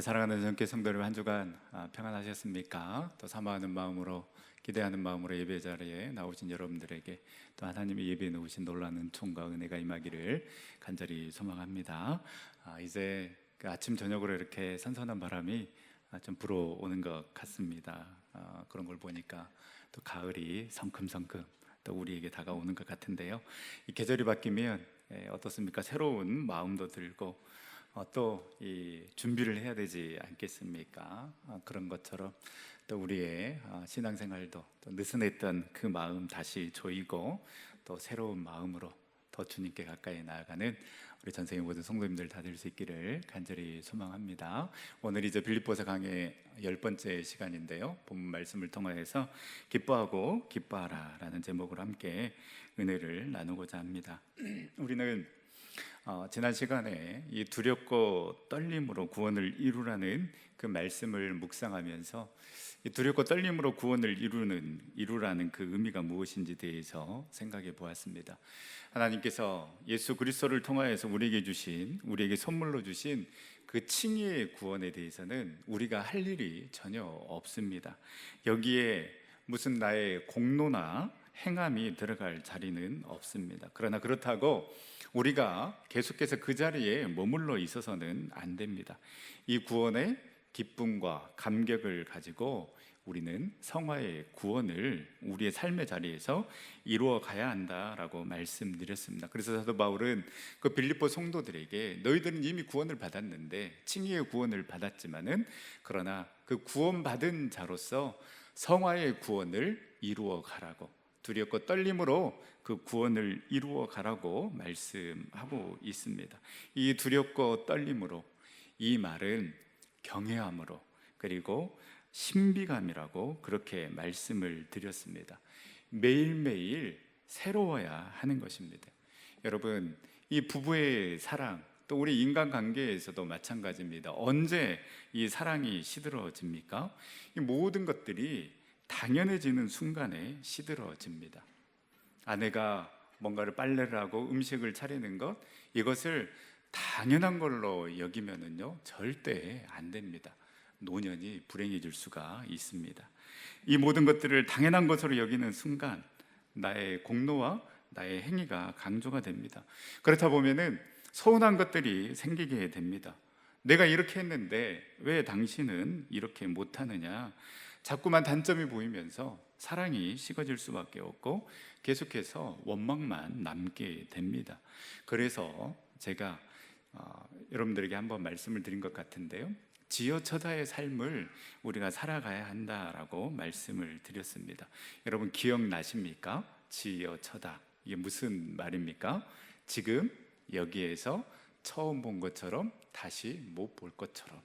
사랑하는 전교 성도들 한 주간 평안하셨습니까? 또 사모하는 마음으로 기대하는 마음으로 예배 자리에 나오신 여러분들에게 또 하나님의 예배에 놓으신 놀라운 은총과 은혜가 임하기를 간절히 소망합니다. 이제 그 아침 저녁으로 이렇게 선선한 바람이 좀 불어오는 것 같습니다. 그런 걸 보니까 또 가을이 성큼성큼 또 우리에게 다가오는 것 같은데요. 이 계절이 바뀌면 어떻습니까? 새로운 마음도 들고 또 이 준비를 해야 되지 않겠습니까? 그런 것처럼 또 우리의 신앙생활도 또 느슨했던 그 마음 다시 조이고 또 새로운 마음으로 더 주님께 가까이 나아가는 우리 전생의 모든 성도님들 다 될 수 있기를 간절히 소망합니다. 오늘 이제 빌립보서 강의 10번째 시간인데요, 본문 말씀을 통하여서 기뻐하고 기뻐하라 라는 제목으로 함께 은혜를 나누고자 합니다. 우리는 지난 시간에 이 두렵고 떨림으로 구원을 이루라는 그 말씀을 묵상하면서 이 두렵고 떨림으로 구원을 이루라는 그 의미가 무엇인지 대해서 생각해 보았습니다. 하나님께서 예수 그리스도를 통하여서 우리에게 선물로 주신 그 칭의의 구원에 대해서는 우리가 할 일이 전혀 없습니다. 여기에 무슨 나의 공로나 행함이 들어갈 자리는 없습니다. 그러나 그렇다고 우리가 계속해서 그 자리에 머물러 있어서는 안 됩니다. 이 구원의 기쁨과 감격을 가지고 우리는 성화의 구원을 우리의 삶의 자리에서 이루어 가야 한다라고 말씀드렸습니다. 그래서 사도 바울은 그 빌립보 성도들에게 너희들은 이미 구원을 받았는데, 칭의의 구원을 받았지만은 그러나 그 구원받은 자로서 성화의 구원을 이루어 가라고, 두렵고 떨림으로 그 구원을 이루어 가라고 말씀하고 있습니다. 이 두렵고 떨림으로, 이 말은 경외함으로 그리고 신비감이라고 그렇게 말씀을 드렸습니다. 매일매일 새로워야 하는 것입니다. 여러분, 이 부부의 사랑, 또 우리 인간관계에서도 마찬가지입니다. 언제 이 사랑이 시들어집니까? 이 모든 것들이 당연해지는 순간에 시들어집니다. 아내가 뭔가를 빨래를 하고 음식을 차리는 것, 이것을 당연한 걸로 여기면은요 절대 안 됩니다. 노년이 불행해질 수가 있습니다. 이 모든 것들을 당연한 것으로 여기는 순간 나의 공로와 나의 행위가 강조가 됩니다. 그렇다 보면은 서운한 것들이 생기게 됩니다. 내가 이렇게 했는데 왜 당신은 이렇게 못하느냐, 자꾸만 단점이 보이면서 사랑이 식어질 수밖에 없고 계속해서 원망만 남게 됩니다. 그래서 제가 여러분들에게 한번 말씀을 드린 것 같은데요, 지어쳐다의 삶을 우리가 살아가야 한다라고 말씀을 드렸습니다. 여러분 기억나십니까? 지어쳐다, 이게 무슨 말입니까? 지금 여기에서 처음 본 것처럼 다시 못 볼 것처럼,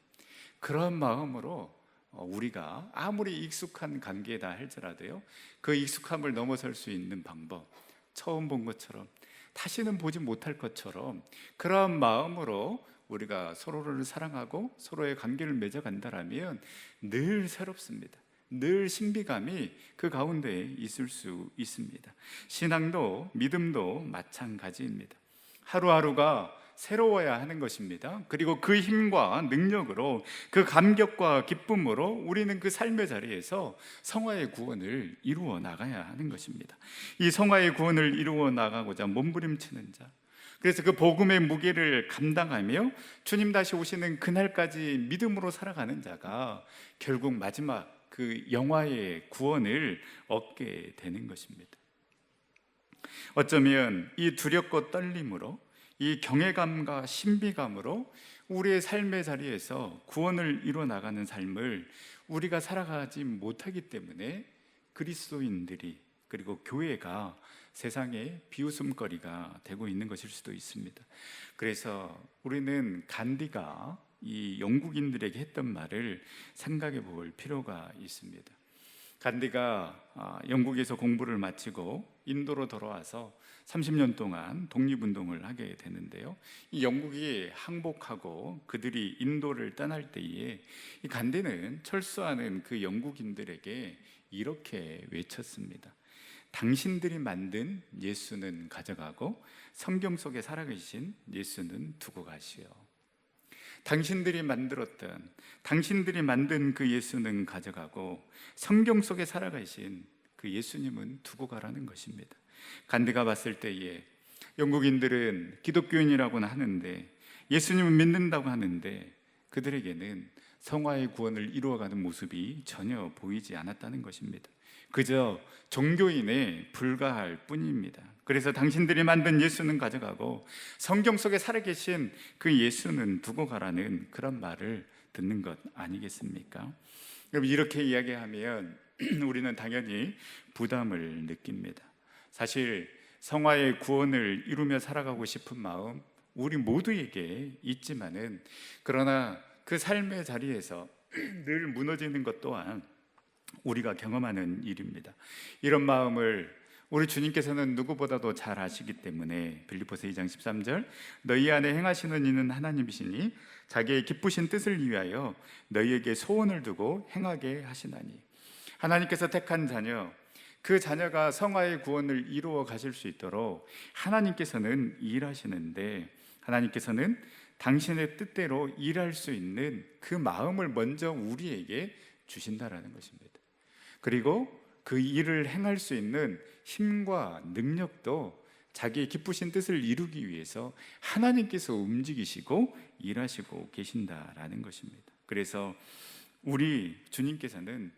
그런 마음으로 우리가 아무리 익숙한 관계다 할지라도요, 그 익숙함을 넘어설 수 있는 방법, 처음 본 것처럼 다시는 보지 못할 것처럼 그런 마음으로 우리가 서로를 사랑하고 서로의 관계를 맺어간다면 늘 새롭습니다. 늘 신비감이 그 가운데 있을 수 있습니다. 신앙도 믿음도 마찬가지입니다. 하루하루가 새로워야 하는 것입니다. 그리고 그 힘과 능력으로, 그 감격과 기쁨으로 우리는 그 삶의 자리에서 성화의 구원을 이루어 나가야 하는 것입니다. 이 성화의 구원을 이루어 나가고자 몸부림치는 자, 그래서 그 복음의 무게를 감당하며 주님 다시 오시는 그날까지 믿음으로 살아가는 자가 결국 마지막 그 영화의 구원을 얻게 되는 것입니다. 어쩌면 이 두렵고 떨림으로, 이 경외감과 신비감으로 우리의 삶의 자리에서 구원을 이루어 나가는 삶을 우리가 살아가지 못하기 때문에 그리스도인들이, 그리고 교회가 세상의 비웃음거리가 되고 있는 것일 수도 있습니다. 그래서 우리는 간디가 이 영국인들에게 했던 말을 생각해 볼 필요가 있습니다. 간디가 영국에서 공부를 마치고 인도로 돌아와서 30년 동안 독립운동을 하게 되는데요, 이 영국이 항복하고 그들이 인도를 떠날 때에 이 간디는 철수하는 그 영국인들에게 이렇게 외쳤습니다. 당신들이 만든 예수는 가져가고 성경 속에 살아계신 예수는 두고 가시오. 당신들이 만들었던, 당신들이 만든 그 예수는 가져가고 성경 속에 살아가신 그 예수님은 두고 가라는 것입니다. 간디가 봤을 때에 영국인들은 기독교인이라고는 하는데, 예수님을 믿는다고 하는데, 그들에게는 성화의 구원을 이루어가는 모습이 전혀 보이지 않았다는 것입니다. 그저 종교인에 불과할 뿐입니다. 그래서 당신들이 만든 예수는 가져가고 성경 속에 살아계신 그 예수는 두고 가라는 그런 말을 듣는 것 아니겠습니까? 여러분, 이렇게 이야기하면 우리는 당연히 부담을 느낍니다. 사실 성화의 구원을 이루며 살아가고 싶은 마음 우리 모두에게 있지만은, 그러나 그 삶의 자리에서 늘 무너지는 것 또한 우리가 경험하는 일입니다. 이런 마음을 우리 주님께서는 누구보다도 잘 아시기 때문에 빌립보서 2장 13절, 너희 안에 행하시는 이는 하나님이시니 자기의 기쁘신 뜻을 위하여 너희에게 소원을 두고 행하게 하시나니. 하나님께서 택한 자녀, 그 자녀가 성화의 구원을 이루어 가실 수 있도록 하나님께서는 일하시는데, 하나님께서는 당신의 뜻대로 일할 수 있는 그 마음을 먼저 우리에게 주신다라는 것입니다. 그리고 그 일을 행할 수 있는 힘과 능력도 자기의 기쁘신 뜻을 이루기 위해서 하나님께서 움직이시고 일하시고 계신다라는 것입니다. 그래서 우리 주님께서는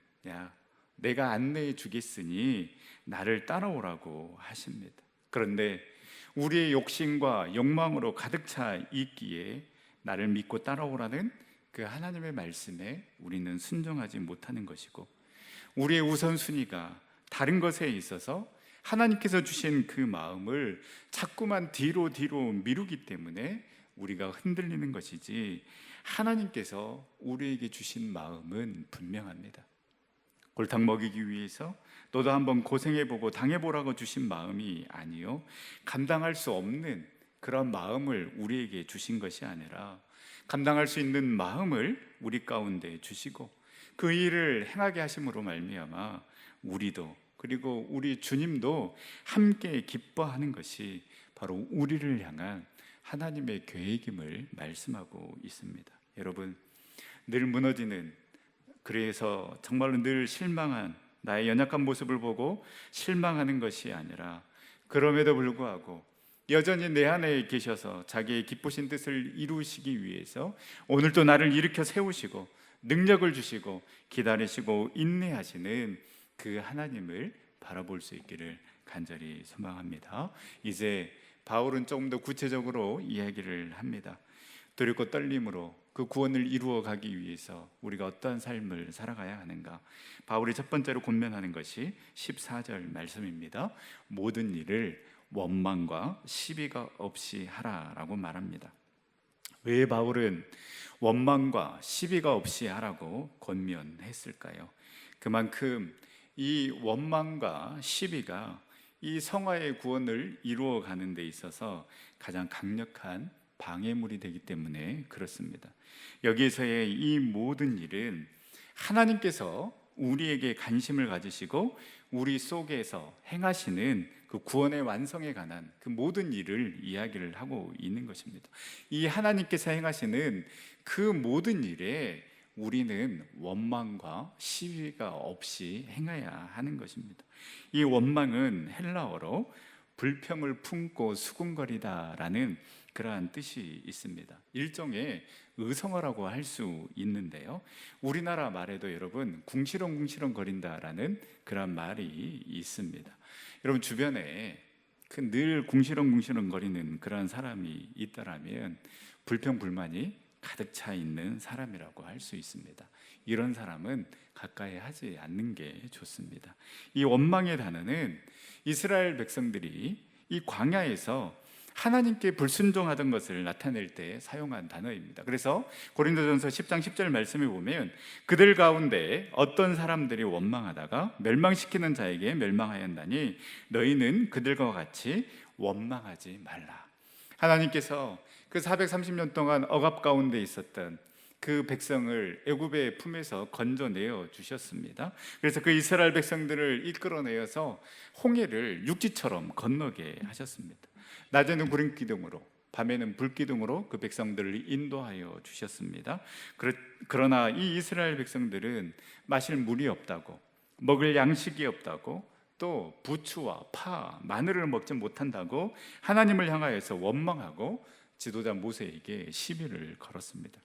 내가 안내해 주겠으니 나를 따라오라고 하십니다. 그런데 우리의 욕심과 욕망으로 가득 차 있기에 나를 믿고 따라오라는 그 하나님의 말씀에 우리는 순종하지 못하는 것이고, 우리의 우선순위가 다른 것에 있어서 하나님께서 주신 그 마음을 자꾸만 뒤로 미루기 때문에 우리가 흔들리는 것이지, 하나님께서 우리에게 주신 마음은 분명합니다. 골탕 먹이기 위해서 너도 한번 고생해보고 당해보라고 주신 마음이 아니요, 감당할 수 없는 그런 마음을 우리에게 주신 것이 아니라 감당할 수 있는 마음을 우리 가운데 주시고 그 일을 행하게 하심으로 말미암아 우리도, 그리고 우리 주님도 함께 기뻐하는 것이 바로 우리를 향한 하나님의 계획임을 말씀하고 있습니다. 여러분, 늘 무너지는, 그래서 정말로 늘 실망한 나의 연약한 모습을 보고 실망하는 것이 아니라, 그럼에도 불구하고 여전히 내 안에 계셔서 자기의 기쁘신 뜻을 이루시기 위해서 오늘도 나를 일으켜 세우시고 능력을 주시고 기다리시고 인내하시는 그 하나님을 바라볼 수 있기를 간절히 소망합니다. 이제 바울은 조금 더 구체적으로 이야기를 합니다. 두렵고 떨림으로 그 구원을 이루어 가기 위해서 우리가 어떠한 삶을 살아가야 하는가. 바울이 첫 번째로 권면하는 것이 14절 말씀입니다. 모든 일을 원망과 시비가 없이 하라라고 말합니다. 왜 바울은 원망과 시비가 없이 하라고 권면했을까요? 그만큼 이 원망과 시비가 이 성화의 구원을 이루어 가는 데 있어서 가장 강력한 방해물이 되기 때문에 그렇습니다. 여기에서의 이 모든 일은 하나님께서 우리에게 관심을 가지시고 우리 속에서 행하시는 그 구원의 완성에 관한 그 모든 일을 이야기를 하고 있는 것입니다. 이 하나님께서 행하시는 그 모든 일에 우리는 원망과 시비가 없이 행해야 하는 것입니다. 이 원망은 헬라어로 불평을 품고 수군거리다라는 그러한 뜻이 있습니다. 일종의 의성어라고 할 수 있는데요, 우리나라 말에도 여러분 궁시렁궁시렁 거린다라는 그런 말이 있습니다. 여러분 주변에 늘 궁시렁궁시렁 거리는 그런 사람이 있다라면 불평불만이 가득 차 있는 사람이라고 할 수 있습니다. 이런 사람은 가까이 하지 않는 게 좋습니다. 이 원망의 단어는 이스라엘 백성들이 이 광야에서 하나님께 불순종하던 것을 나타낼 때 사용한 단어입니다. 그래서 고린도전서 10장 10절 말씀에 보면 그들 가운데 어떤 사람들이 원망하다가 멸망시키는 자에게 멸망하였나니 너희는 그들과 같이 원망하지 말라. 하나님께서 그 430년 동안 억압 가운데 있었던 그 백성을 애굽의 품에서 건져내어 주셨습니다. 그래서 그 이스라엘 백성들을 이끌어내어서 홍해를 육지처럼 건너게 하셨습니다. 낮에는 구름 기둥으로, 밤에는 불기둥으로 그 백성들을 인도하여 주셨습니다. 그러나 이 이스라엘 백성들은 마실 물이 없다고, 먹을 양식이 없다고, 또 부추와 파, 마늘을 먹지 못한다고 하나님을 향하여서 원망하고 지도자 모세에게 시비를 걸었습니다.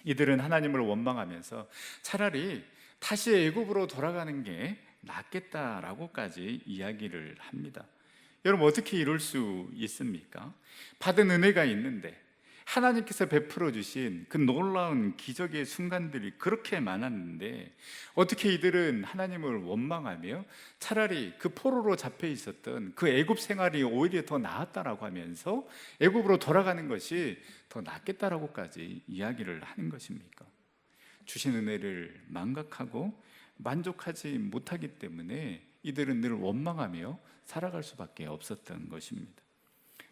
이들은 하나님을 원망하면서 차라리 다시 애굽으로 돌아가는 게 낫겠다라고까지 이야기를 합니다. 여러분, 어떻게 이럴 수 있습니까? 받은 은혜가 있는데 하나님께서 베풀어 주신 그 놀라운 기적의 순간들이 그렇게 많았는데 어떻게 이들은 하나님을 원망하며 차라리 그 포로로 잡혀 있었던 그 애굽 생활이 오히려 더 나았다라고 하면서 애굽으로 돌아가는 것이 더 낫겠다라고까지 이야기를 하는 것입니까? 주신 은혜를 망각하고 만족하지 못하기 때문에 이들은 늘 원망하며 살아갈 수밖에 없었던 것입니다.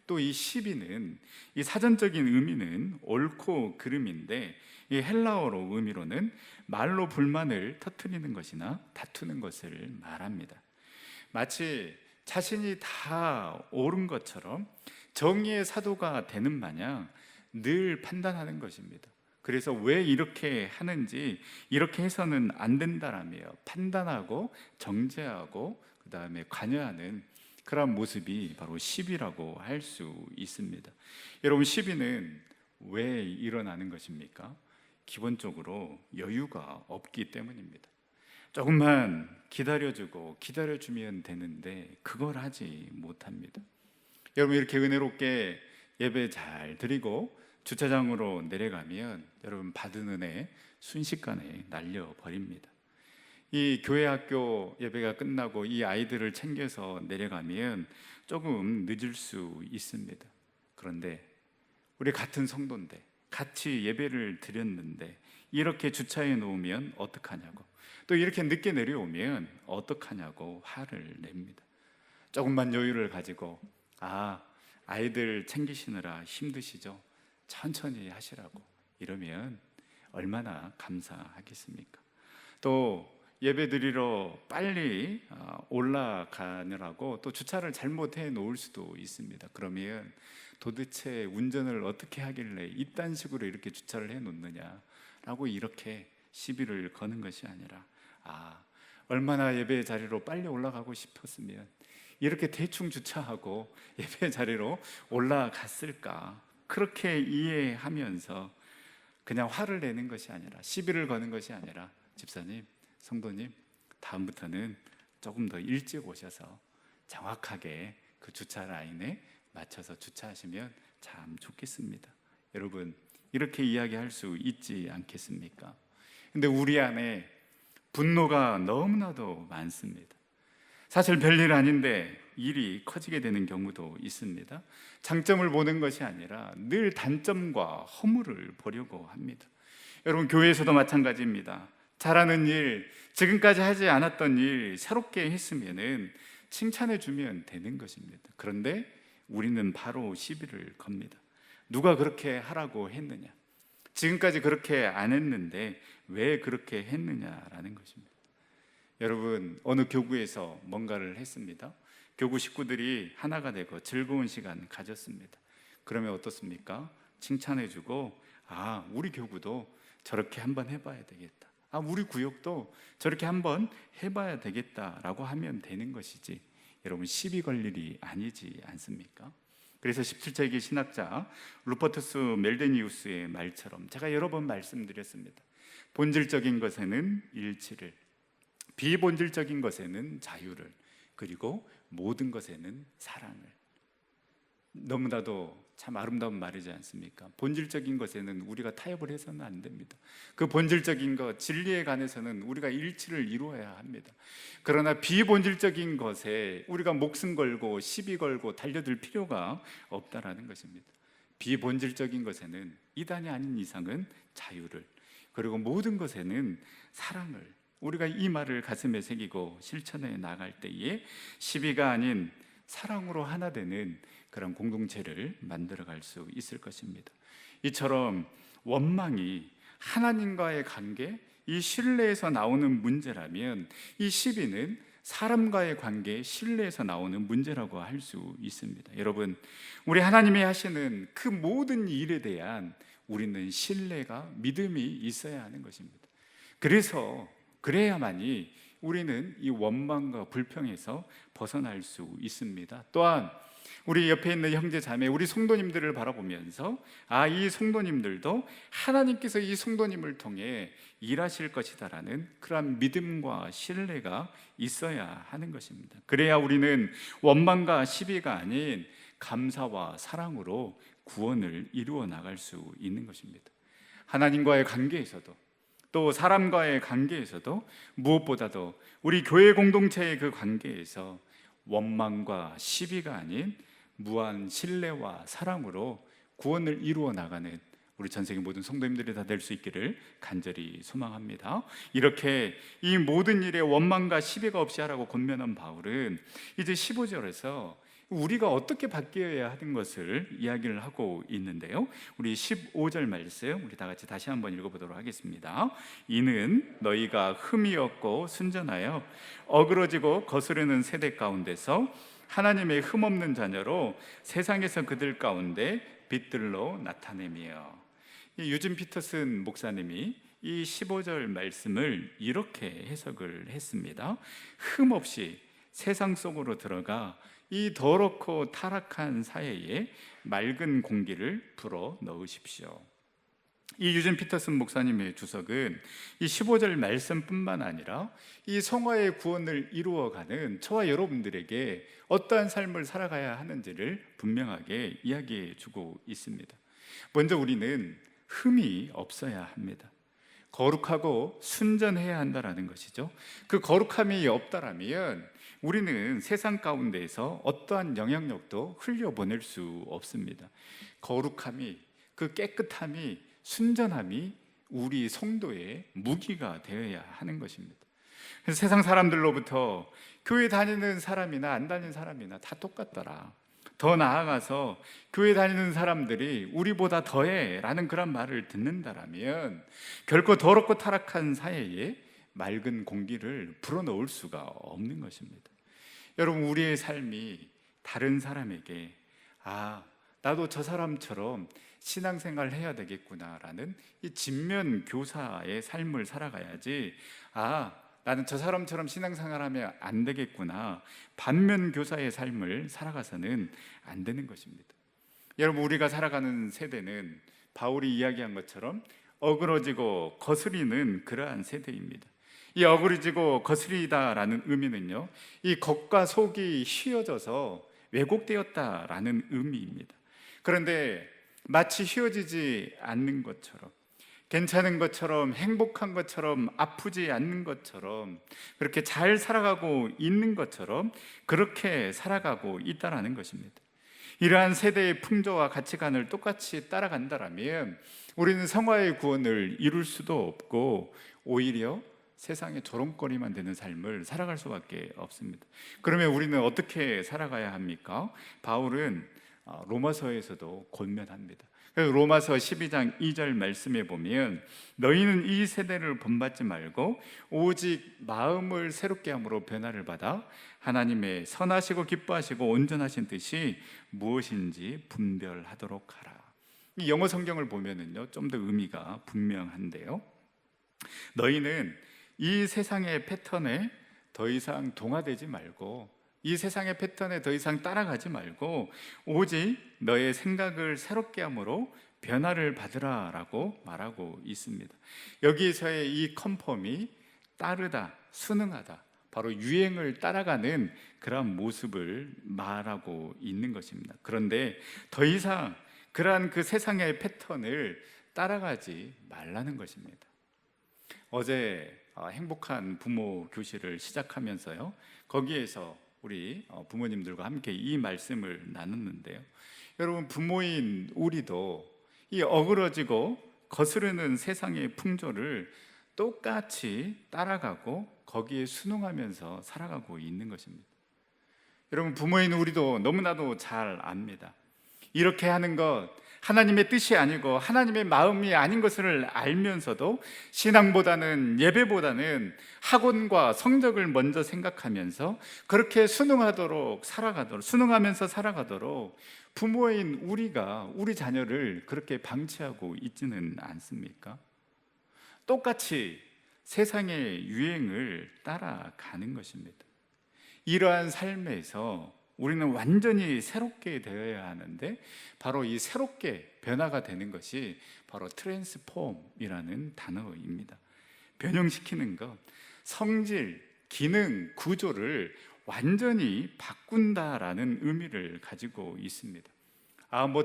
또 이 시비는, 이 사전적인 의미는 옳고 그름인데 이 헬라어로 의미로는 말로 불만을 터뜨리는 것이나 다투는 것을 말합니다. 마치 자신이 다 옳은 것처럼 정의의 사도가 되는 마냥 늘 판단하는 것입니다. 그래서 왜 이렇게 하는지, 이렇게 해서는 안 된다라며 판단하고 정죄하고 그 다음에 관여하는 그런 모습이 바로 시비라고 할 수 있습니다. 여러분, 시비는 왜 일어나는 것입니까? 기본적으로 여유가 없기 때문입니다. 조금만 기다려주고 기다려주면 되는데 그걸 하지 못합니다. 여러분, 이렇게 은혜롭게 예배 잘 드리고 주차장으로 내려가면 여러분 받은 은혜 순식간에 날려버립니다. 이 교회 학교 예배가 끝나고 이 아이들을 챙겨서 내려가면 조금 늦을 수 있습니다. 그런데 우리 같은 성도인데 같이 예배를 드렸는데 이렇게 주차해 놓으면 어떡하냐고, 또 이렇게 늦게 내려오면 어떡하냐고 화를 냅니다. 조금만 여유를 가지고 아이들 챙기시느라 힘드시죠? 천천히 하시라고 이러면 얼마나 감사하겠습니까? 또 예배 드리러 빨리 올라가느라고 또 주차를 잘못해 놓을 수도 있습니다. 그러면 도대체 운전을 어떻게 하길래 이딴 식으로 이렇게 주차를 해 놓느냐라고 이렇게 시비를 거는 것이 아니라 얼마나 예배 자리로 빨리 올라가고 싶었으면 이렇게 대충 주차하고 예배 자리로 올라갔을까, 그렇게 이해하면서 그냥 화를 내는 것이 아니라, 시비를 거는 것이 아니라, 집사님, 성도님, 다음부터는 조금 더 일찍 오셔서 정확하게 그 주차 라인에 맞춰서 주차하시면 참 좋겠습니다. 여러분, 이렇게 이야기할 수 있지 않겠습니까? 근데 우리 안에 분노가 너무나도 많습니다. 사실 별일 아닌데 일이 커지게 되는 경우도 있습니다. 장점을 보는 것이 아니라 늘 단점과 허물을 보려고 합니다. 여러분, 교회에서도 마찬가지입니다. 잘하는 일, 지금까지 하지 않았던 일 새롭게 했으면은 칭찬해 주면 되는 것입니다. 그런데 우리는 바로 시비를 겁니다. 누가 그렇게 하라고 했느냐, 지금까지 그렇게 안 했는데 왜 그렇게 했느냐라는 것입니다. 여러분, 어느 교구에서 뭔가를 했습니다. 교구 식구들이 하나가 되고 즐거운 시간 가졌습니다. 그러면 어떻습니까? 칭찬해 주고 우리 교구도 저렇게 한번 해봐야 되겠다, 우리 구역도 저렇게 한번 해봐야 되겠다라고 하면 되는 것이지, 여러분, 시비 걸 일이 아니지 않습니까? 그래서 17세기 신학자 루퍼투스 멜데니우스의 말처럼 제가 여러 번 말씀드렸습니다. 본질적인 것에는 일치를, 비본질적인 것에는 자유를, 그리고 모든 것에는 사랑을. 너무나도 참 아름다운 말이지 않습니까? 본질적인 것에는 우리가 타협을 해서는 안 됩니다. 그 본질적인 것, 진리에 관해서는 우리가 일치를 이루어야 합니다. 그러나 비본질적인 것에 우리가 목숨 걸고 시비 걸고 달려들 필요가 없다라는 것입니다. 비본질적인 것에는 이단이 아닌 이상은 자유를, 그리고 모든 것에는 사랑을, 우리가 이 말을 가슴에 새기고 실천해 나갈 때에 시비가 아닌 사랑으로 하나 되는 그런 공동체를 만들어갈 수 있을 것입니다. 이처럼 원망이 하나님과의 관계, 이 신뢰에서 나오는 문제라면 이 시비는 사람과의 관계, 신뢰에서 나오는 문제라고 할 수 있습니다. 여러분, 우리 하나님이 하시는 그 모든 일에 대한 우리는 신뢰가, 믿음이 있어야 하는 것입니다. 그래야만이 우리는 이 원망과 불평에서 벗어날 수 있습니다. 또한 우리 옆에 있는 형제 자매, 우리 성도님들을 바라보면서 이 성도님들도 하나님께서 이 성도님을 통해 일하실 것이다라는 그러한 믿음과 신뢰가 있어야 하는 것입니다. 그래야 우리는 원망과 시비가 아닌 감사와 사랑으로 구원을 이루어 나갈 수 있는 것입니다. 하나님과의 관계에서도, 또 사람과의 관계에서도, 무엇보다도 우리 교회 공동체의 그 관계에서 원망과 시비가 아닌 무한 신뢰와 사랑으로 구원을 이루어 나가는 우리 전세계 모든 성도님들이 다 될 수 있기를 간절히 소망합니다. 이렇게 이 모든 일에 원망과 시비가 없이 하라고 권면한 바울은 이제 15절에서 우리가 어떻게 바뀌어야 하는 것을 이야기를 하고 있는데요, 우리 15절 말씀 우리 다 같이 다시 한번 읽어보도록 하겠습니다. 이는 너희가 흠이 없고 순전하여 어그러지고 거스르는 세대 가운데서 하나님의 흠없는 자녀로 세상에서 그들 가운데 빛들로 나타내며. 유진 피터슨 목사님이 이 15절 말씀을 이렇게 해석을 했습니다. 흠없이 세상 속으로 들어가 이 더럽고 타락한 사회에 맑은 공기를 불어 넣으십시오. 이 유진 피터슨 목사님의 주석은 이 15절 말씀뿐만 아니라 이 성화의 구원을 이루어가는 저와 여러분들에게 어떠한 삶을 살아가야 하는지를 분명하게 이야기해 주고 있습니다. 먼저 우리는 흠이 없어야 합니다. 거룩하고 순전해야 한다라는 것이죠. 그 거룩함이 없다라면 우리는 세상 가운데에서 어떠한 영향력도 흘려보낼 수 없습니다. 거룩함이, 그 깨끗함이, 순전함이 우리 성도의 무기가 되어야 하는 것입니다. 그래서 세상 사람들로부터 교회 다니는 사람이나 안 다니는 사람이나 다 똑같더라, 더 나아가서 교회 다니는 사람들이 우리보다 더해 라는 그런 말을 듣는다라면 결코 더럽고 타락한 사회에 맑은 공기를 불어넣을 수가 없는 것입니다. 여러분, 우리의 삶이 다른 사람에게 나도 저 사람처럼 신앙생활을 해야 되겠구나라는 이 진면 교사의 삶을 살아가야지, 나는 저 사람처럼 신앙생활하면 안 되겠구나, 반면 교사의 삶을 살아가서는 안 되는 것입니다. 여러분, 우리가 살아가는 세대는 바울이 이야기한 것처럼 어그러지고 거스리는 그러한 세대입니다. 이 어그러지고 거스리다라는 의미는요, 이 겉과 속이 휘어져서 왜곡되었다라는 의미입니다. 그런데 마치 휘어지지 않는 것처럼, 괜찮은 것처럼, 행복한 것처럼, 아프지 않는 것처럼, 그렇게 잘 살아가고 있는 것처럼 그렇게 살아가고 있다라는 것입니다. 이러한 세대의 풍조와 가치관을 똑같이 따라간다라면 우리는 성화의 구원을 이룰 수도 없고 오히려 세상의 조롱거리만 되는 삶을 살아갈 수밖에 없습니다. 그러면 우리는 어떻게 살아가야 합니까? 바울은 로마서에서도 권면합니다. 로마서 12장 2절 말씀에 보면 너희는 이 세대를 본받지 말고 오직 마음을 새롭게 함으로 변화를 받아 하나님의 선하시고 기뻐하시고 온전하신 뜻이 무엇인지 분별하도록 하라. 이 영어 성경을 보면은요, 좀 더 의미가 분명한데요, 너희는 이 세상의 패턴에 더 이상 동화되지 말고, 이 세상의 패턴에 더 이상 따라가지 말고 오직 너의 생각을 새롭게 함으로 변화를 받으라라고 말하고 있습니다. 여기에서의 이 컨펌이 따르다, 순응하다, 바로 유행을 따라가는 그런 모습을 말하고 있는 것입니다. 그런데 더 이상 그러한 그 세상의 패턴을 따라가지 말라는 것입니다. 어제 행복한 부모 교실을 시작하면서요, 거기에서 우리 부모님들과 함께 이 말씀을 나눴는데요, 여러분, 부모인 우리도 이 어그러지고 거스르는 세상의 풍조를 똑같이 따라가고 거기에 순응하면서 살아가고 있는 것입니다. 여러분, 부모인 우리도 너무나도 잘 압니다. 이렇게 하는 것 하나님의 뜻이 아니고 하나님의 마음이 아닌 것을 알면서도 신앙보다는, 예배보다는 학원과 성적을 먼저 생각하면서 그렇게 순응하면서 살아가도록 부모인 우리가 우리 자녀를 그렇게 방치하고 있지는 않습니까? 똑같이 세상의 유행을 따라가는 것입니다. 이러한 삶에서 우리는 완전히 새롭게 되어야 하는데, 바로 이 새롭게 변화가 되는 것이 바로 트랜스폼이라는 단어입니다. 변형시키는 것, 성질, 기능, 구조를 완전히 바꾼다라는 의미를 가지고 있습니다.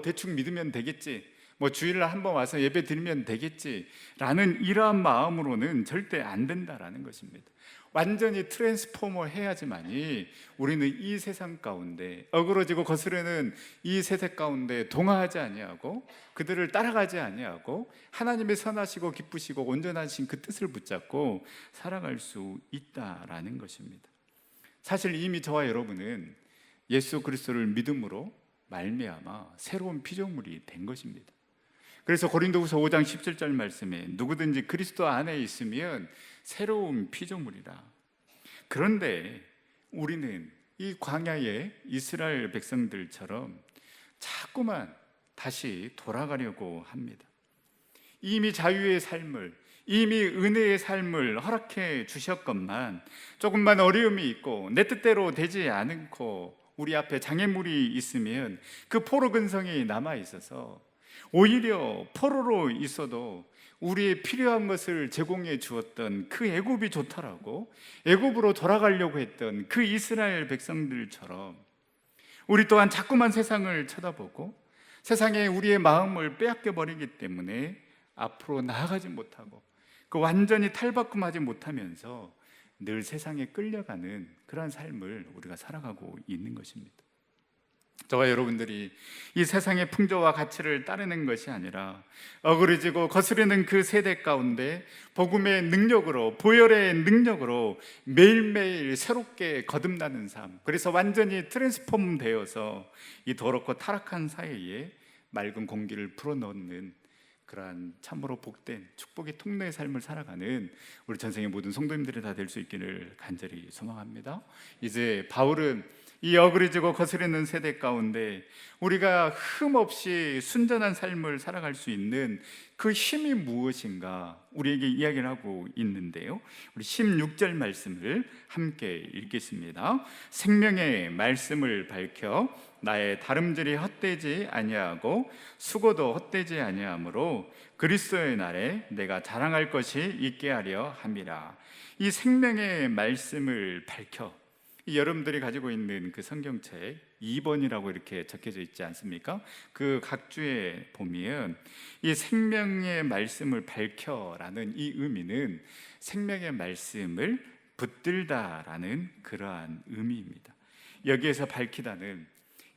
대충 믿으면 되겠지, 주일날 한번 와서 예배 드리면 되겠지 라는 이러한 마음으로는 절대 안 된다라는 것입니다. 완전히 트랜스포머 해야지만이 우리는 이 세상 가운데 어그러지고 거스르는 이 세대 가운데 동화하지 아니하고 그들을 따라가지 아니하고 하나님의 선하시고 기쁘시고 온전하신 그 뜻을 붙잡고 살아갈 수 있다라는 것입니다. 사실 이미 저와 여러분은 예수 그리스도를 믿음으로 말미암아 새로운 피조물이 된 것입니다. 그래서 고린도후서 5장 17절 말씀에 누구든지 그리스도 안에 있으면 새로운 피조물이다. 그런데 우리는 이 광야의 이스라엘 백성들처럼 자꾸만 다시 돌아가려고 합니다. 이미 자유의 삶을, 이미 은혜의 삶을 허락해 주셨건만 조금만 어려움이 있고 내 뜻대로 되지 않고 우리 앞에 장애물이 있으면 그 포로 근성이 남아 있어서 오히려 포로로 있어도 우리의 필요한 것을 제공해 주었던 그 애굽이 좋더라고 애굽으로 돌아가려고 했던 그 이스라엘 백성들처럼 우리 또한 자꾸만 세상을 쳐다보고 세상에 우리의 마음을 빼앗겨 버리기 때문에 앞으로 나아가지 못하고 그 완전히 탈바꿈하지 못하면서 늘 세상에 끌려가는 그러한 삶을 우리가 살아가고 있는 것입니다. 저와 여러분들이 이 세상의 풍조와 가치를 따르는 것이 아니라 어그러지고 거스르는 그 세대 가운데 복음의 능력으로, 보혈의 능력으로 매일매일 새롭게 거듭나는 삶, 그래서 완전히 트랜스폼 되어서 이 더럽고 타락한 사회에 맑은 공기를 불어넣는 그러한 참으로 복된 축복의 통로의 삶을 살아가는 우리 전생의 모든 성도님들이 다 될 수 있기를 간절히 소망합니다. 이제 바울은 이 어그러지고 거스르는 세대 가운데 우리가 흠없이 순전한 삶을 살아갈 수 있는 그 힘이 무엇인가 우리에게 이야기를 하고 있는데요, 우리 16절 말씀을 함께 읽겠습니다. 생명의 말씀을 밝혀 나의 다름질이 헛되지 아니하고 수고도 헛되지 아니하므로 그리스도의 날에 내가 자랑할 것이 있게 하려 함이라. 이 생명의 말씀을 밝혀, 여러분들이 가지고 있는 그 성경책 2번이라고 이렇게 적혀져 있지 않습니까? 그 각주에 보면 이 생명의 말씀을 밝혀라는 이 의미는 생명의 말씀을 붙들다라는 그러한 의미입니다. 여기에서 밝히다는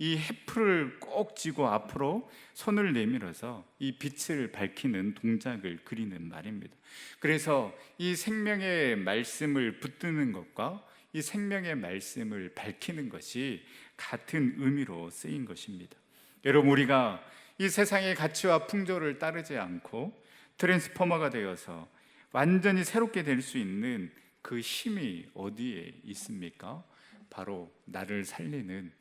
이 햇불을 꼭 쥐고 앞으로 손을 내밀어서 이 빛을 밝히는 동작을 그리는 말입니다. 그래서 이 생명의 말씀을 붙드는 것과 이 생명의 말씀을 밝히는 것이 같은 의미로 쓰인 것입니다. 여러분, 우리가 이 세상의 가치와 풍조를 따르지 않고 트랜스포머가 되어서 완전히 새롭게 될 수 있는 그 힘이 어디에 있습니까? 바로 나를 살리는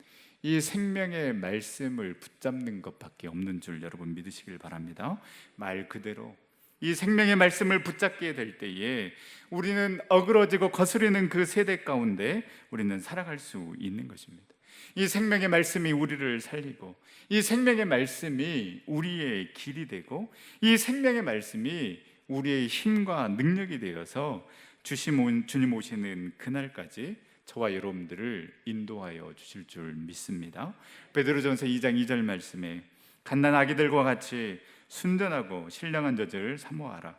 이 생명의 말씀을 붙잡는 것밖에 없는 줄 여러분 믿으시길 바랍니다. 말 그대로 이 생명의 말씀을 붙잡게 될 때에 우리는 어그러지고 거스르는 그 세대 가운데 우리는 살아갈 수 있는 것입니다. 이 생명의 말씀이 우리를 살리고 이 생명의 말씀이 우리의 길이 되고 이 생명의 말씀이 우리의 힘과 능력이 되어서 주님 오시는 그날까지 저와 여러분들을 인도하여 주실 줄 믿습니다. 베드로전서 2장 2절 말씀에 갓난 아기들과 같이 순전하고 신령한 젖을 사모하라.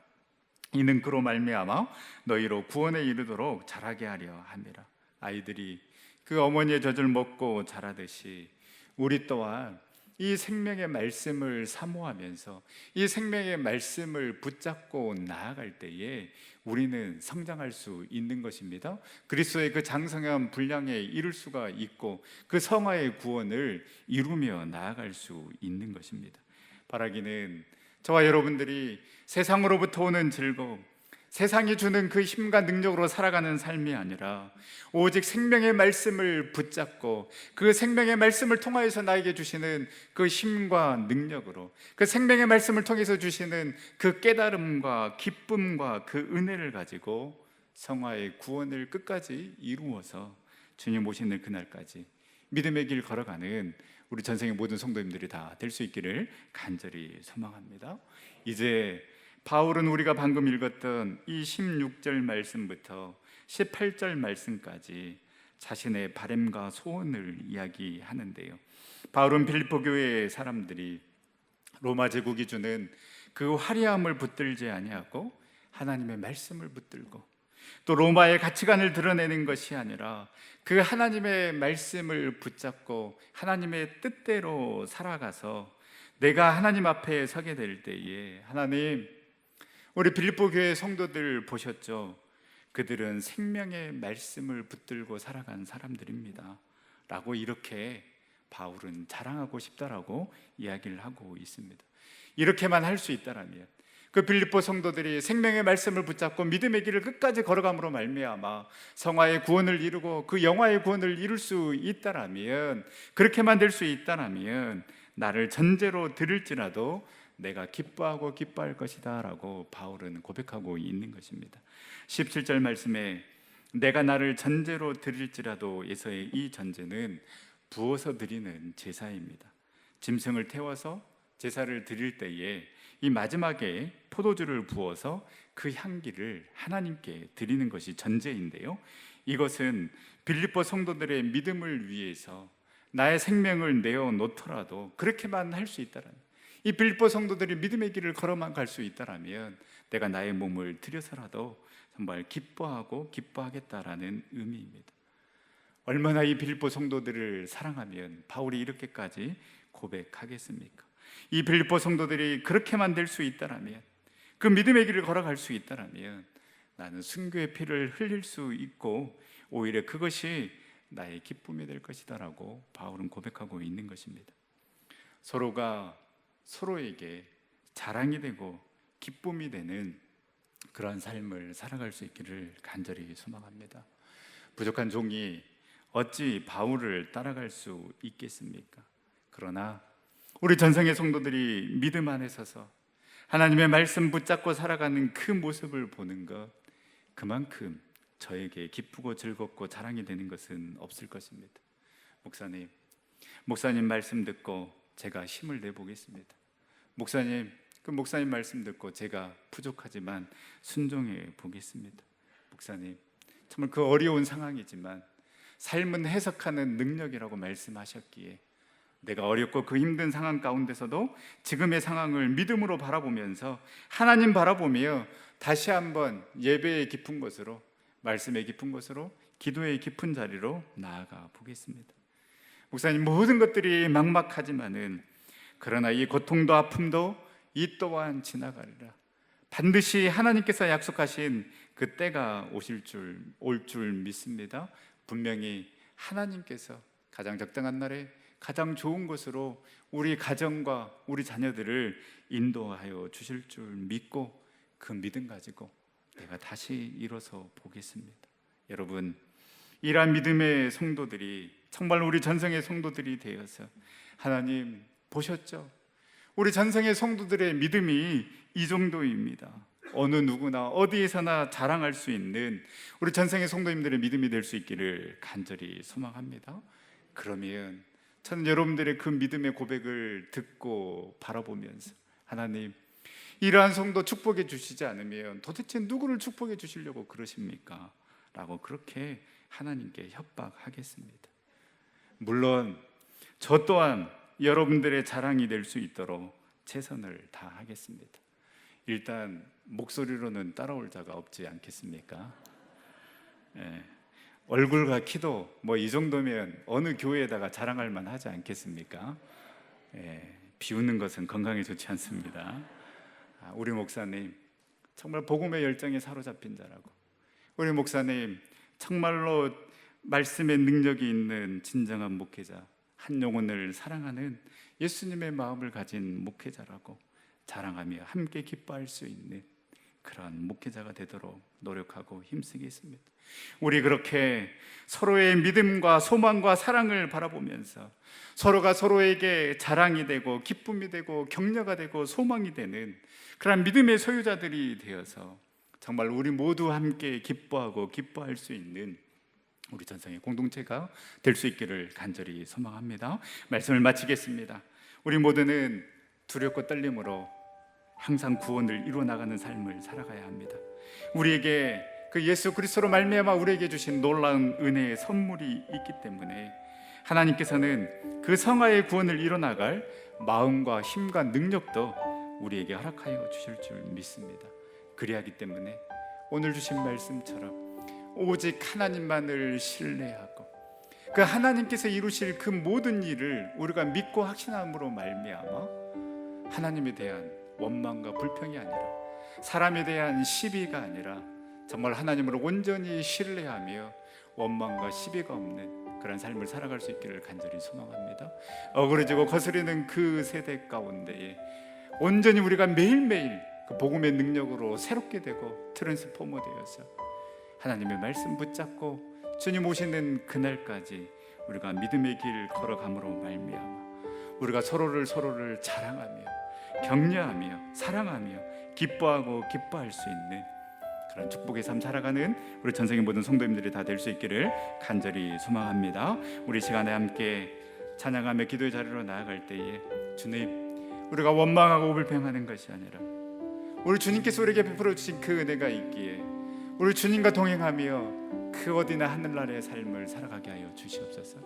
이는 그로 말미암아 너희로 구원에 이르도록 자라게 하려 함이라. 아이들이 그 어머니의 젖을 먹고 자라듯이 우리 또한 이 생명의 말씀을 사모하면서 이 생명의 말씀을 붙잡고 나아갈 때에 우리는 성장할 수 있는 것입니다. 그리스도의 그 장성한 분량에 이룰 수가 있고 그 성화의 구원을 이루며 나아갈 수 있는 것입니다. 바라기는 저와 여러분들이 세상으로부터 오는 즐거움, 세상이 주는 그 힘과 능력으로 살아가는 삶이 아니라 오직 생명의 말씀을 붙잡고 그 생명의 말씀을 통하여서 나에게 주시는 그 힘과 능력으로, 그 생명의 말씀을 통해서 주시는 그 깨달음과 기쁨과 그 은혜를 가지고 성화의 구원을 끝까지 이루어서 주님 오시는 그날까지 믿음의 길 걸어가는 우리 전생의 모든 성도님들이 다 될 수 있기를 간절히 소망합니다. 이제 바울은 우리가 방금 읽었던 이 16절 말씀부터 18절 말씀까지 자신의 바람과 소원을 이야기하는데요. 바울은 빌립보 교회의 사람들이 로마 제국이 주는 그 화려함을 붙들지 아니하고 하나님의 말씀을 붙들고, 또 로마의 가치관을 드러내는 것이 아니라 그 하나님의 말씀을 붙잡고 하나님의 뜻대로 살아가서 내가 하나님 앞에 서게 될 때에, 하나님, 우리 빌립보 교회 성도들 보셨죠? 그들은 생명의 말씀을 붙들고 살아간 사람들입니다 라고 이렇게 바울은 자랑하고 싶다라고 이야기를 하고 있습니다. 이렇게만 할 수 있다라면, 그 빌립보 성도들이 생명의 말씀을 붙잡고 믿음의 길을 끝까지 걸어감으로 말미암아 성화의 구원을 이루고 그 영화의 구원을 이룰 수 있다라면, 그렇게만 될 수 있다라면 나를 전제로 들을지라도 내가 기뻐하고 기뻐할 것이다 라고 바울은 고백하고 있는 것입니다. 17절 말씀에 내가 나를 전제로 드릴지라도 에서의 이 전제는 부어서 드리는 제사입니다. 짐승을 태워서 제사를 드릴 때에 이 마지막에 포도주를 부어서 그 향기를 하나님께 드리는 것이 전제인데요, 이것은 빌립보 성도들의 믿음을 위해서 나의 생명을 내어 놓더라도 그렇게만 할 수 있다라는, 이 빌립보 성도들이 믿음의 길을 걸어만 갈 수 있다라면 내가 나의 몸을 들여서라도 정말 기뻐하고 기뻐하겠다라는 의미입니다. 얼마나 이 빌립보 성도들을 사랑하면 바울이 이렇게까지 고백하겠습니까? 이 빌립보 성도들이 그렇게만 될 수 있다라면, 그 믿음의 길을 걸어갈 수 있다라면 나는 순교의 피를 흘릴 수 있고 오히려 그것이 나의 기쁨이 될 것이다 라고 바울은 고백하고 있는 것입니다. 서로가 서로에게 자랑이 되고 기쁨이 되는 그러한 삶을 살아갈 수 있기를 간절히 소망합니다. 부족한 종이 어찌 바울을 따라갈 수 있겠습니까? 그러나 우리 전생의 성도들이 믿음 안에 서서 하나님의 말씀 붙잡고 살아가는 그 모습을 보는 것, 그만큼 저에게 기쁘고 즐겁고 자랑이 되는 것은 없을 것입니다. 목사님 말씀 듣고 제가 힘을 내보겠습니다. 목사님 말씀 듣고 제가 부족하지만 순종해 보겠습니다. 목사님, 정말 그 어려운 상황이지만 삶은 해석하는 능력이라고 말씀하셨기에 내가 어렵고 그 힘든 상황 가운데서도 지금의 상황을 믿음으로 바라보면서 하나님 바라보며 다시 한번 예배의 깊은 곳으로, 말씀의 깊은 곳으로, 기도의 깊은 자리로 나아가 보겠습니다. 목사님, 모든 것들이 막막하지만은 그러나 이 고통도 아픔도 이 또한 지나가리라. 반드시 하나님께서 약속하신 그 때가 올 줄 믿습니다. 분명히 하나님께서 가장 적당한 날에 가장 좋은 것으로 우리 가정과 우리 자녀들을 인도하여 주실 줄 믿고 그 믿음 가지고 내가 다시 일어서 보겠습니다. 여러분, 이러한 믿음의 성도들이 정말 우리 전생의 성도들이 되어서, 하나님 보셨죠? 우리 전생의 성도들의 믿음이 이 정도입니다. 어느 누구나 어디에서나 자랑할 수 있는 우리 전생의 성도님들의 믿음이 될 수 있기를 간절히 소망합니다. 그러면 저는 여러분들의 그 믿음의 고백을 듣고 바라보면서, 하나님, 이러한 성도 축복해 주시지 않으면 도대체 누구를 축복해 주시려고 그러십니까? 라고 그렇게 하나님께 협박하겠습니다. 물론 저 또한 여러분들의 자랑이 될 수 있도록 최선을 다하겠습니다. 일단 목소리로는 따라올 자가 없지 않겠습니까? 얼굴과 키도 뭐 이 정도면 어느 교회에다가 자랑할 만하지 않겠습니까? 비웃는 것은 건강에 좋지 않습니다. 우리 목사님 정말 복음의 열정에 사로잡힌 자라고, 우리 목사님 정말로 말씀의 능력이 있는 진정한 목회자, 한 영혼을 사랑하는 예수님의 마음을 가진 목회자라고 자랑하며 함께 기뻐할 수 있는 그런 목회자가 되도록 노력하고 힘쓰겠습니다. 우리 그렇게 서로의 믿음과 소망과 사랑을 바라보면서 서로가 서로에게 자랑이 되고 기쁨이 되고 격려가 되고 소망이 되는 그런 믿음의 소유자들이 되어서 정말 우리 모두 함께 기뻐하고 기뻐할 수 있는 우리 전성의 공동체가 될 수 있기를 간절히 소망합니다. 말씀을 마치겠습니다. 우리 모두는 두렵고 떨림으로 항상 구원을 이루어나가는 삶을 살아가야 합니다. 우리에게 그 예수 그리스도로 말미암아 우리에게 주신 놀라운 은혜의 선물이 있기 때문에 하나님께서는 그 성화의 구원을 이뤄나갈 마음과 힘과 능력도 우리에게 허락하여 주실 줄 믿습니다. 그리하기 때문에 오늘 주신 말씀처럼 오직 하나님만을 신뢰하고 그 하나님께서 이루실 그 모든 일을 우리가 믿고 확신함으로 말미암아 하나님에 대한 원망과 불평이 아니라 사람에 대한 시비가 아니라 정말 하나님을 온전히 신뢰하며 원망과 시비가 없는 그런 삶을 살아갈 수 있기를 간절히 소망합니다. 어그러지고 거스르는 그 세대 가운데에 온전히 우리가 매일매일 그 복음의 능력으로 새롭게 되고 트랜스포머 되어서 하나님의 말씀 붙잡고 주님 오시는 그날까지 우리가 믿음의 길 걸어감으로 말미암아 우리가 서로를 자랑하며 격려하며 사랑하며 기뻐하고 기뻐할 수 있는 그런 축복의 삶 살아가는 우리 전성의 모든 성도님들이 다 될 수 있기를 간절히 소망합니다. 우리 시간에 함께 찬양하며 기도의 자리로 나아갈 때에 주님, 우리가 원망하고 불평하는 것이 아니라 우리 주님께서 우리에게 베풀어 주신 그 은혜가 있기에 우리 주님과 동행하며 그 어디나 하늘나라의 삶을 살아가게 하여 주시옵소서.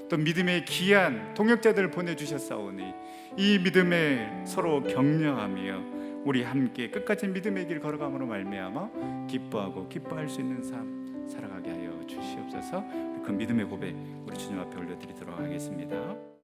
또 믿음의 귀한 동역자들 보내주셨사오니 이 믿음에 서로 격려하며 우리 함께 끝까지 믿음의 길 걸어감으로 말미암아 기뻐하고 기뻐할 수 있는 삶 살아가게 하여 주시옵소서. 그 믿음의 고백 우리 주님 앞에 올려드리도록 하겠습니다.